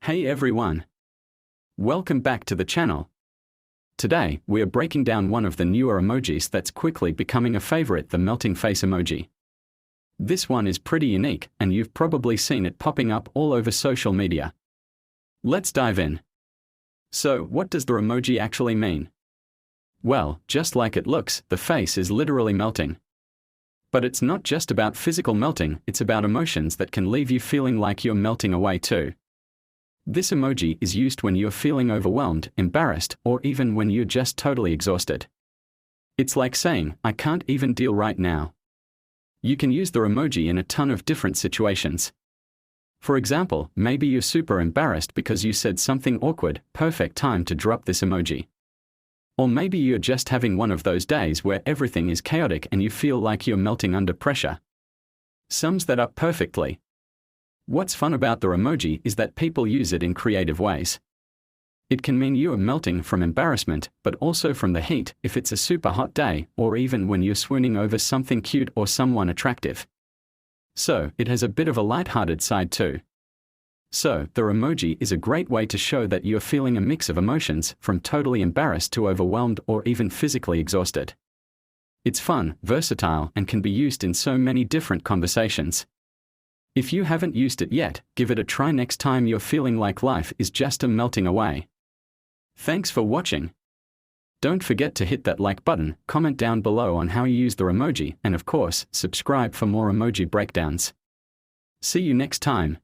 Hey everyone! Welcome back to the channel. Today, we are breaking down one of the newer emojis that's quickly becoming a favorite, the melting face emoji. This one is pretty unique, and you've probably seen it popping up all over social media. Let's dive in. So, what does the emoji actually mean? Well, just like it looks, the face is literally melting. But it's not just about physical melting, it's about emotions that can leave you feeling like you're melting away too. This emoji is used when you're feeling overwhelmed, embarrassed, or even when you're just totally exhausted. It's like saying, "I can't even deal right now." You can use the emoji in a ton of different situations. For example, maybe you're super embarrassed because you said something awkward, perfect time to drop this emoji. Or maybe you're just having one of those days where everything is chaotic and you feel like you're melting under pressure. Sums that up perfectly. What's fun about the emoji is that people use it in creative ways. It can mean you are melting from embarrassment, but also from the heat if it's a super hot day, or even when you're swooning over something cute or someone attractive. So, it has a bit of a lighthearted side too. So, the emoji is a great way to show that you're feeling a mix of emotions, from totally embarrassed to overwhelmed or even physically exhausted. It's fun, versatile, and can be used in so many different conversations. If you haven't used it yet, give it a try next time you're feeling like life is just a melting away. Thanks for watching. Don't forget to hit that like button, comment down below on how you use the emoji, and of course, subscribe for more emoji breakdowns. See you next time.